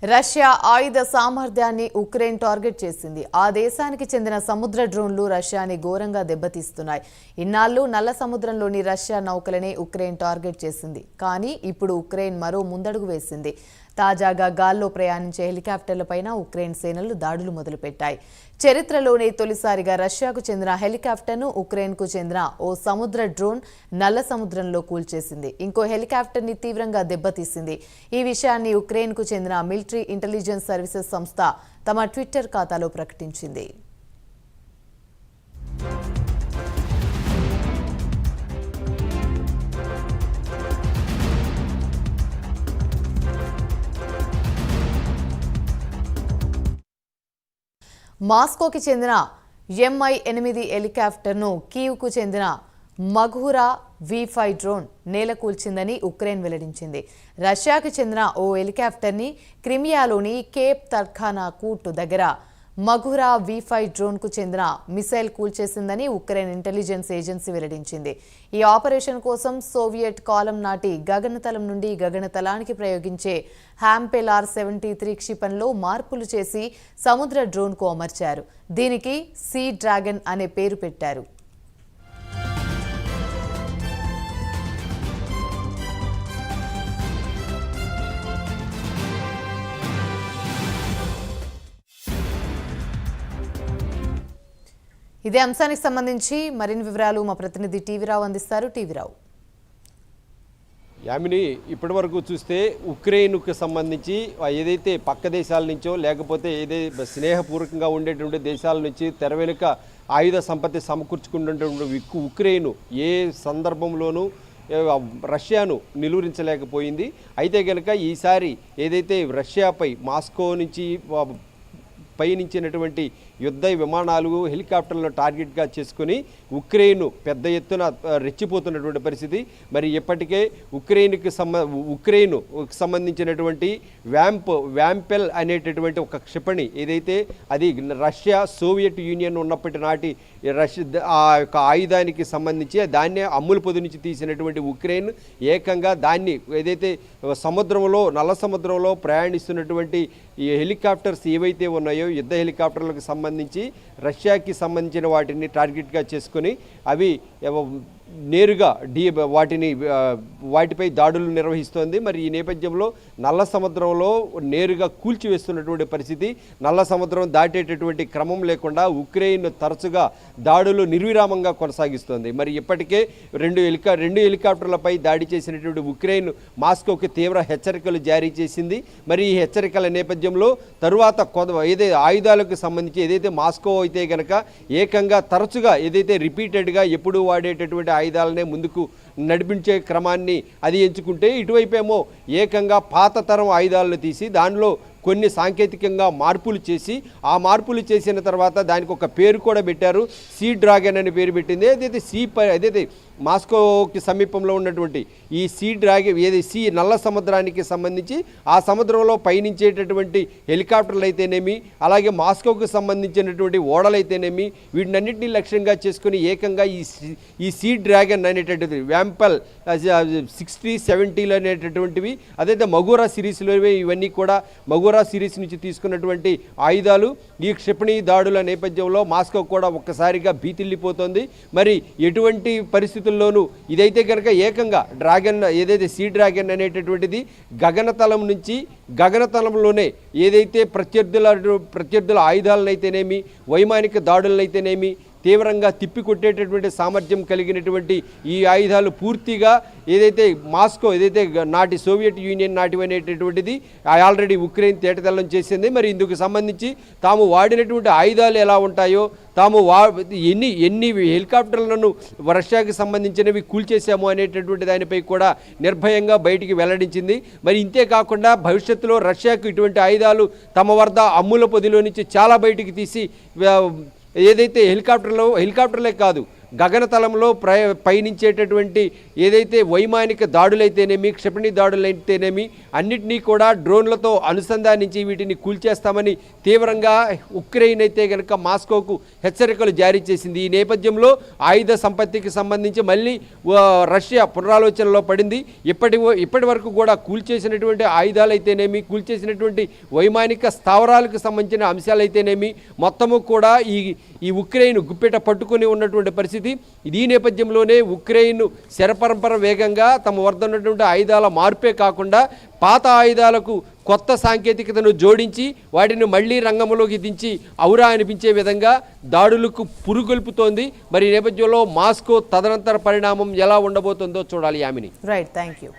Russia ఆయుధ సామర్థ్యాన్ని Ukraine target చేసింది. ఆ దేశానికి చెందిన సముద్ర డ్రోన్లు రష్యాని ఘోరంగా దెబ్బతీస్తున్నాయి. ఇన్నాళ్లు నల్ల సముద్రంలోని రష్యా నౌకలనే ఉక్రెయిన్ టార్గెట్ చేసింది. కానీ ఇప్పుడు ఉక్రెయిన్ మరో ముందడుగు వేసింది. తాజాగా గాల్లో ప్రయాణించే హెలికాప్టర్లపైన ఉక్రెయిన్ సేనలు దాడులు మొదలుపెట్టాయి. చరిత్రలోనే తొలిసారిగా రష్యాకు చెందిన హెలికాప్టర్ను ఉక్రెయిన్కు చెందిన ఓ సముద్ర డ్రోన్ నల్ల సముద్రంలో కూల్చేసింది. ఇంకో హెలికాప్టర్ని తీవ్రంగా దెబ్బతీసింది. ఈ విషయాన్ని ఉక్రెయిన్కు చెందిన మిలిటరీ ఇంటెలిజెన్స్ సర్వీసెస్ సంస్థ తమ ట్విట్టర్ ఖాతాలో ప్రకటించింది. మాస్కోకి చెందిన MI-8 హెలికాప్టర్ను కీవ్కు చెందిన మఘురా V5 డ్రోన్ నేలకూల్చిందని ఉక్రెయిన్ వెల్లడించింది. రష్యాకు చెందిన ఓ హెలికాప్టర్ని క్రిమియాలోని కేప్ తర్ఖానాకూట్ దగ్గర మఘురా V5 డ్రోన్కు చెందిన మిసైల్ కూల్చేసిందని ఉక్రెయిన్ ఇంటెలిజెన్స్ ఏజెన్సీ వెల్లడించింది. ఈ ఆపరేషన్ కోసం సోవియట్ కాలం నాటి గగనతలం నుండి గగనతలానికి ప్రయోగించే హ్యాంపెలార్ 73 క్షిపణిలో మార్పులు చేసి సముద్ర డ్రోన్కు అమర్చారు. దీనికి సీ డ్రాగన్ అనే పేరు పెట్టారు. ఇదే అంశానికి సంబంధించి మరిన్ని వివరాలు మా ప్రతినిధి టీవీరావు అందిస్తారు. టీవీరావు. యామిని, ఇప్పటి వరకు చూస్తే ఉక్రెయిన్కు సంబంధించి ఏదైతే పక్క దేశాల నుంచో లేకపోతే ఏదైతే స్నేహపూర్వకంగా ఉండేటువంటి దేశాల నుంచి తెర వెనుక ఆయుధ సంపత్తి సమకూర్చుకున్నటువంటి ఉక్రెయిన్ ఏ సందర్భంలోనూ రష్యాను నిలువరించలేకపోయింది. అయితే కనుక ఈసారి ఏదైతే రష్యాపై మాస్కో నుంచి పయనించినటువంటి యుద్ధ విమానాలు హెలికాప్టర్లను టార్గెట్గా చేసుకుని ఉక్రెయిన్ పెద్ద ఎత్తున రెచ్చిపోతున్నటువంటి పరిస్థితి. మరి ఇప్పటికే ఉక్రెయిన్కు సంబంధించినటువంటి వ్యాంపెల్ అనేటటువంటి ఒక క్షిపణి ఏదైతే అది రష్యా సోవియట్ యూనియన్ ఉన్నప్పటి నాటి ఆ యొక్క ఆయుధానికి సంబంధించి దాన్నే అమ్ముల పొది నుంచి తీసినటువంటి ఉక్రెయిన్ ఏకంగా దాన్ని ఏదైతే సముద్రంలో నల్ల సముద్రంలో ప్రయాణిస్తున్నటువంటి ఈ హెలికాప్టర్స్ ఏవైతే ఉన్నాయో యుద్ధ హెలికాప్టర్లకు సంబంధించి రష్యాకి సంబంధించిన వాటిని టార్గెట్గా చేసుకుని అవి నేరుగా వాటిపై దాడులు నిర్వహిస్తోంది. మరి ఈ నేపథ్యంలో నల్ల సముద్రంలో నేరుగా కూల్చివేస్తున్నటువంటి పరిస్థితి. నల్ల సముద్రం దాటేటటువంటి క్రమం లేకుండా ఉక్రెయిన్ తరచుగా దాడులు నిర్విరామంగా కొనసాగిస్తోంది. మరి ఇప్పటికే రెండు హెలికాప్టర్లపై దాడి చేసినటువంటి ఉక్రెయిన్ మాస్కోకి తీవ్ర హెచ్చరికలు జారీ చేసింది. మరి ఈ హెచ్చరికల నేపథ్యంలో తరువాత ఏదైతే ఆయుధాలకు సంబంధించి ఏదైతే మాస్కో అయితే కనుక ఏకంగా తరచుగా ఏదైతే రిపీటెడ్గా ఎప్పుడు వాడేటటువంటి ఆయుధాలనే ముందుకు నడిపించే క్రమాన్ని అది ఎంచుకుంటే ఇటువైపేమో ఏకంగా పాత తరం ఆయుధాలను తీసి దానిలో కొన్ని సాంకేతికంగా మార్పులు చేసి ఆ మార్పులు చేసిన తర్వాత దానికి ఒక పేరు కూడా పెట్టారు. సీ డ్రాగన్ అని పేరు పెట్టింది. ఏదైతే మాస్కోకి సమీపంలో ఉన్నటువంటి ఈ సీ డ్రాగన్ సీ నల్ల సముద్రానికి సంబంధించి ఆ సముద్రంలో పయనించేటటువంటి హెలికాప్టర్లు అయితేనేమి అలాగే మాస్కోకు సంబంధించినటువంటి ఓడలైతేనేమి వీటినన్నింటినీ లక్ష్యంగా చేసుకుని ఏకంగా ఈ సీ డ్రాగన్ అనేటటువంటిది వ్యాంపెల్ 60, 70 అనేటటువంటివి అదైతే మఘురా సిరీస్లో ఇవన్నీ కూడా మఘురా సిరీస్ నుంచి తీసుకున్నటువంటి ఆయుధాలు. ఈ క్షిపణి దాడుల నేపథ్యంలో మాస్కో కూడా ఒక్కసారిగా భీతిల్లిపోతోంది. మరి ఎటువంటి పరిస్థితుల్లోనూ ఇదైతే కనుక ఏకంగా డ్రాగన్ ఏదైతే సీ డ్రాగన్ అనేటటువంటిది గగనతలం నుంచి గగనతలంలోనే ఏదైతే ప్రత్యర్థుల ఆయుధాలనైతేనేమి వైమానిక దాడులనైతేనేమి తీవ్రంగా తిప్పికొట్టేటటువంటి సామర్థ్యం కలిగినటువంటి ఈ ఆయుధాలు పూర్తిగా ఏదైతే మాస్కో ఏదైతే నాటి సోవియట్ యూనియన్ నాటివనేటటువంటిది ఆల్రెడీ ఉక్రెయిన్ తేటతెల్లం చేసింది. మరి ఇందుకు సంబంధించి తాము వాడినటువంటి ఆయుధాలు ఎలా ఉంటాయో తాము ఎన్ని హెలికాప్టర్లను రష్యాకి సంబంధించినవి కూల్చేశాము అనేటటువంటి దానిపై కూడా నిర్భయంగా బయటికి వెల్లడించింది. మరి ఇంతే కాకుండా భవిష్యత్తులో రష్యాకు ఇటువంటి ఆయుధాలు తమ వద్ద అమ్ముల పొదిలో నుంచి చాలా బయటికి తీసి ఏదైతే హెలికాప్టర్లే కాదు గగనతలంలో పయనించేటటువంటి ఏదైతే వైమానిక దాడులైతేనేమి, క్షిపణి దాడులైతేనేమి అన్నిటినీ కూడా డ్రోన్లతో అనుసంధానించి వీటిని కూల్చేస్తామని తీవ్రంగా ఉక్రెయిన్ అయితే కనుక మాస్కోకు హెచ్చరికలు జారీ చేసింది. ఈ నేపథ్యంలో ఆయుధ సంపత్తికి సంబంధించి మళ్ళీ రష్యా పునరాలోచనలో పడింది. ఇప్పటి వరకు కూడా కూల్చేసినటువంటి ఆయుధాలైతేనేమి, కూల్చేసినటువంటి వైమానిక స్థావరాలకు సంబంధించిన అంశాలైతేనేమి మొత్తము కూడా ఈ ఉక్రెయిన్ గుప్పెట పట్టుకుని ఉన్నటువంటి పరిస్థితి. ఈ నేపథ్యంలోనే ఉక్రెయిన్ శరపరంపర వేగంగా తమ వద్ద ఉన్నటువంటి ఆయుధాల మార్పే కాకుండా పాత ఆయుధాలకు కొత్త సాంకేతికతను జోడించి వాటిని మళ్లీ రంగంలోకి దించి ఔరా అనిపించే విధంగా దాడులకు పురుగొల్పుతోంది. మరి ఈ నేపథ్యంలో మాస్కో తదనంతర పరిణామం ఎలా ఉండబోతుందో చూడాలి. యామిని. Right, thank you.